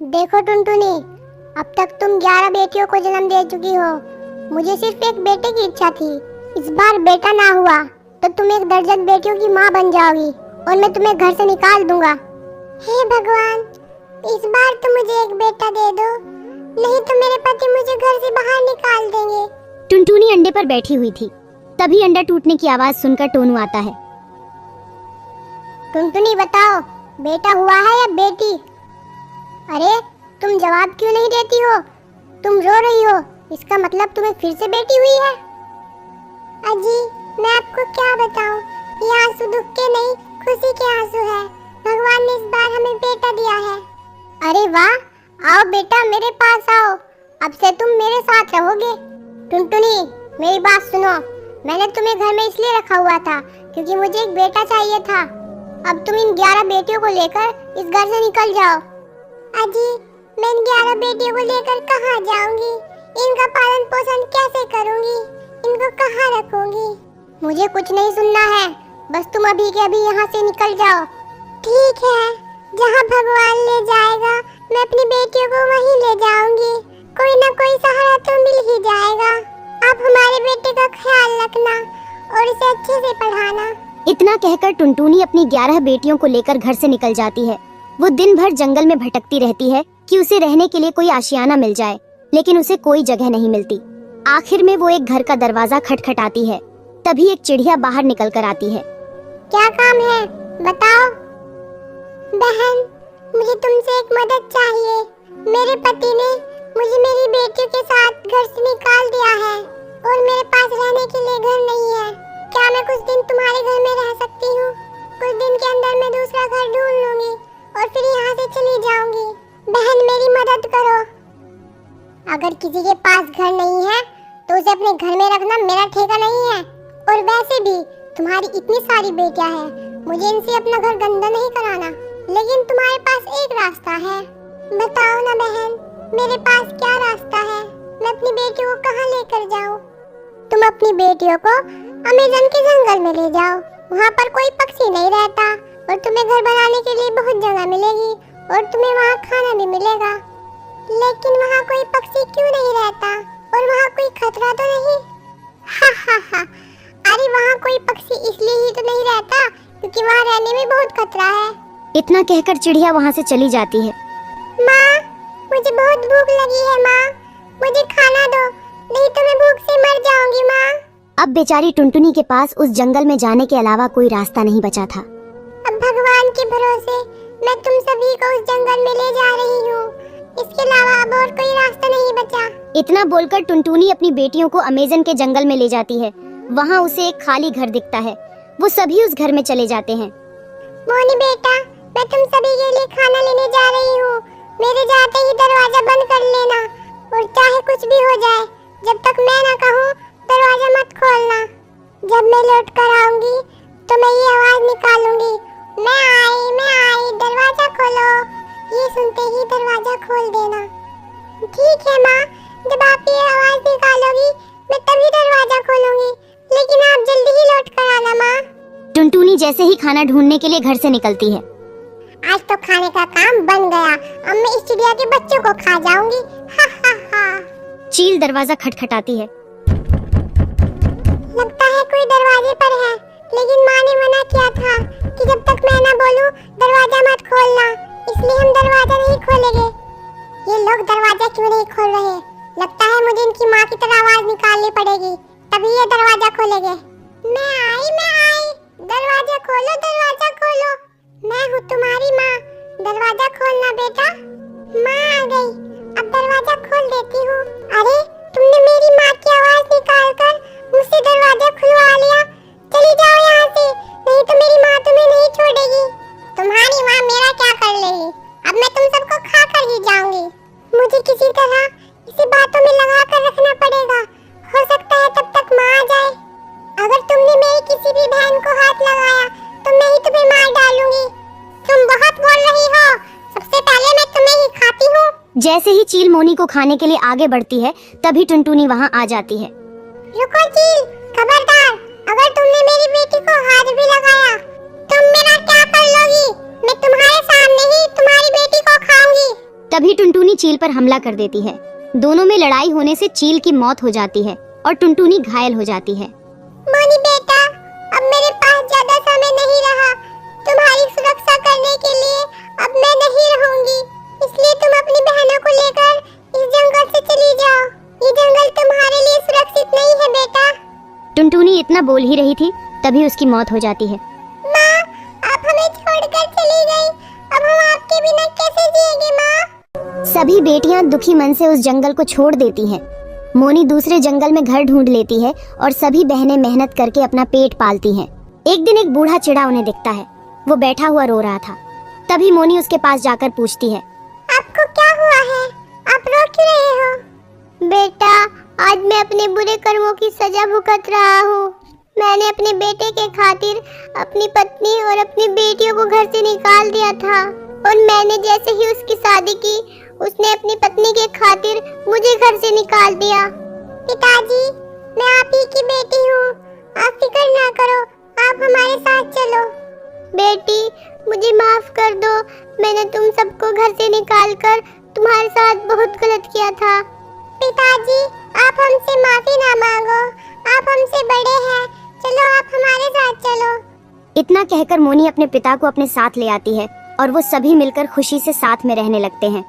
देखो टुनटुनी, अब तक तुम 11 बेटियों को जन्म दे चुकी हो। मुझे सिर्फ एक बेटे की इच्छा थी। इस बार बेटा ना हुआ तो तुम एक दर्जन बेटियों की माँ बन जाओगी और मैं तुम्हें घर से निकाल दूंगा। हे भगवान, इस बार तो मुझे एक बेटा दे दो, नहीं तो मेरे पति मुझे घर से बाहर निकाल देंगे। टुनटुनी अंडे पर बैठी हुई थी। तभी अंडा टूटने की आवाज सुनकर टोनू आता है। टुनटुनी बताओ, बेटा हुआ है या बेटी? अरे तुम जवाब क्यों नहीं देती हो? तुम रो रही हो, इसका मतलब तुम्हें फिर से बेटी हुई है। अजी, मैं आपको क्या बताऊं, ये आंसू दुख के नहीं खुशी के आंसू है। भगवान ने इस बार हमें बेटा दिया है। अरे वाह, आओ बेटा मेरे पास आओ, अब से तुम मेरे साथ रहोगे। टुनटुनी मेरी बात सुनो, मैंने तुम्हें घर में इसलिए रखा हुआ था क्योंकि मुझे एक बेटा चाहिए था। अब तुम इन 11 बेटियों को लेकर इस घर से निकल जाओ। अजी, मैं इन 11 बेटियों को लेकर कहाँ जाऊंगी? इनका पालन पोषण कैसे करूंगी? इनको कहाँ रखूंगी? मुझे कुछ नहीं सुनना है, बस तुम अभी के अभी यहाँ से निकल जाओ। ठीक है, जहाँ भगवान ले जाएगा मैं अपनी बेटियों को वहीं ले जाऊंगी। कोई ना कोई सहारा तो मिल ही जाएगा। आप हमारे बेटे का ख्याल रखना और इसे अच्छे से पढ़ाना। इतना कहकर टुनटुनी अपनी 11 बेटियों को लेकर घर से निकल जाती है। वो दिन भर जंगल में भटकती रहती है कि उसे रहने के लिए कोई आशियाना मिल जाए, लेकिन उसे कोई जगह नहीं मिलती। आखिर में वो एक घर का दरवाजा खटखटाती है। तभी एक चिड़िया बाहर निकल कर आती है। क्या काम है, बताओ। बहन, मुझे तुमसे एक मदद चाहिए। मेरे पति ने मुझे मेरी बेटियों के साथ घर से निकाल दिया है और मेरे पास रहने के लिए घर नहीं है। क्या मैं कुछ दिन तुम्हारे घर में रह सकती हूँ? कुछ दिन के अंदर मैं दूसरा घर ढूंढ लूंगी और फिर यहाँ से चली जाऊंगी। बहन मेरी मदद करो। अगर किसी के पास घर नहीं है तो उसे अपने घर में रखना मेरा ठेका नहीं है। और वैसे भी तुम्हारी इतनी सारी बेटियां हैं, मुझे इनसे अपना घर गंदा नहीं कराना। लेकिन तुम्हारे पास एक रास्ता है, बताओ ना बहन, मेरे पास क्या रास्ता है? मैं अपनी बेटियों को कहाँ लेकर जाऊँ? तुम अपनी बेटियों को अमेज़न के जंगल में ले जाओ। वहाँ पर कोई पक्षी नहीं रहता और तुम्हें घर बनाने के लिए बहुत जगह मिलेगी और तुम्हें वहाँ खाना भी मिलेगा। लेकिन वहाँ कोई पक्षी क्यों नहीं रहता और वहाँ कोई खतरा तो नहीं? हा हा हा, अरे वहाँ कोई पक्षी इसलिए ही तो नहीं रहता क्योंकि वहाँ रहने में बहुत खतरा है। इतना कहकर चिड़िया वहाँ से चली जाती है। माँ, मुझे बहुत भूख लगी है माँ, मुझे खाना दो, नहीं तो मैं भूख से मर जाऊंगी माँ। अब बेचारी टुनटुनी के पास उस जंगल में जाने के अलावा कोई रास्ता नहीं बचा था। अब भगवान के भरोसे मैं तुम सभी को उस जंगल में ले जा रही हूँ। इसके अलावा अब और कोई रास्ता नहीं बचा। इतना बोलकर टुनटुनी अपनी बेटियों को अमेज़न के जंगल में ले जाती है। वहाँ उसे एक खाली घर दिखता है। वो सभी उस घर में चले जाते हैं। मोनी बेटा, मैं तुम सभी के लिए खाना लेने जा रही हूँ। मेरे जाते ही दरवाजा बंद कर लेना और चाहे कुछ भी हो जाए, जब तक मैं ना कहूँ दरवाजा मत खोलना। जब मैं लौट कर आऊंगी तो मैं ये आवाज निकालूंगी, मैं आई, दरवाजा खोलो। ये सुनते ही दरवाजा खोल देना। ठीक है माँ, जब आप ये आवाज निकालोगी मैं तभी दरवाजा खोलूंगी, लेकिन आप जल्दी ही लौट कर आना माँ। टुनटुनी जैसे ही खाना ढूंढने के लिए घर से निकलती है। आज तो खाने का काम बन गया, अब मैं इस चिड़िया के बच्चों को खा जाऊंगी। हा हा हा। चील दरवाजा खटखटाती है। लगता है कोई दरवाजे पर है, लेकिन माँ ने मना किया था कि जब तक मैं ना बोलूं दरवाजा मत खोलना, इसलिए हम दरवाजा नहीं खोलेंगे। ये लोग दरवाजा क्यों नहीं खोल रहे? लगता है मुझे इनकी माँ की तरह आवाज निकालनी पड़ेगी, तभी ये दरवाजा खोलेंगे। मैं आई, दरवाजा खोलो, दरवाजा खोलो। मैं हूँ तुम्हारी माँ, दरवाजा खोलना बेटा। माँ आ गई, अब दरवाजा खोल देती हूँ। अरे तुमने मेरी माँ की आवाज निकालकर मुझसे दरवाजा खुलवा लिया। चली जाओ यहाँ से, नहीं तो मेरी माँ तुम्हें नहीं छोड़ेगी। तुम्हारी माँ मेरा क्या कर लेगी? अब मैं तुम सबको खा कर ही जाऊंगी। मुझे किसी तरह इसे बातों में लगा कर रखना पड़ेगा, हो सकता है तब तक माँ आ जाए। अगर तुमने मेरी किसी भी बहन को हाथ लगाया तो मैं ही तुम्हें मार डालूंगी। तुम बहुत बोल रही हो, सबसे पहले मैं तुम्हें ही खाती हूँ। जैसे ही चील मोनी को खाने के लिए आगे बढ़ती है, तभी टुनटुनी वहाँ आ जाती है। रुको चील, खबरदार, अगर तुमने मेरी बेटी को हाथ भी लगाया तुम मेरा क्या कर लोगी? मैं तुम्हारे सामने ही तुम्हारी बेटी को खाऊंगी। तभी टुनटुनी चील पर हमला कर देती है। दोनों में लड़ाई होने से चील की मौत हो जाती है और टुनटुनी घायल हो जाती है। मोनी बेटा, अब मेरे पास ज्यादा समय नहीं रहा। तुम्हारी सुरक्षा करने के लिए अब मैं नहीं रहूंगी, इसलिए तुम अपनी बहनों को लेकर इस जंगल से चली जाओ। ये जंगल तुम्हारे लिए सुरक्षित नहीं है बेटा। टुनटुनी इतना बोल ही रही थी, तभी उसकी मौत हो जाती है। माँ, आप हमें छोड़कर चली गई। अब हम आपके बिना कैसे जिएंगे माँ? सभी बेटियां दुखी मन से उस जंगल को छोड़ देती हैं। मोनी दूसरे जंगल में घर ढूंढ लेती है और सभी बहनें मेहनत करके अपना पेट पालती हैं। एक दिन एक बूढ़ा चिड़ा उन्हें दिखता है। वो बैठा हुआ रो रहा था। तभी मोनी उसके पास जाकर पूछती है, आपको क्या हुआ है? आप रो क्यों रहे हो? बेटा, आज मैं अपने बुरे कर्मों की सजा भुगत रहा हूँ। मैंने अपने बेटे के खातिर अपनी पत्नी और अपनी बेटियों को घर से निकाल दिया था, और मैंने जैसे ही उसकी शादी की, उसने अपनी पत्नी के खातिर मुझे घर से निकाल दिया। पिताजी, मैं आप ही की बेटी हूँ। आप फिक्र ना करो, आप हमारे साथ चलो। बेटी, मुझे माफ कर दो। मैंने तुम सबको घर से निकालकर तुम्हारे साथ बहुत गलत किया था। पिताजी, आप हमसे माफी ना मांगो। आप हमसे बड़े हैं। चलो, आप हमारे साथ चलो। इतना कहकर मोनी अपने पिता को अपने साथ ले आती है और वो सभी मिलकर खुशी से साथ में रहने लगते हैं।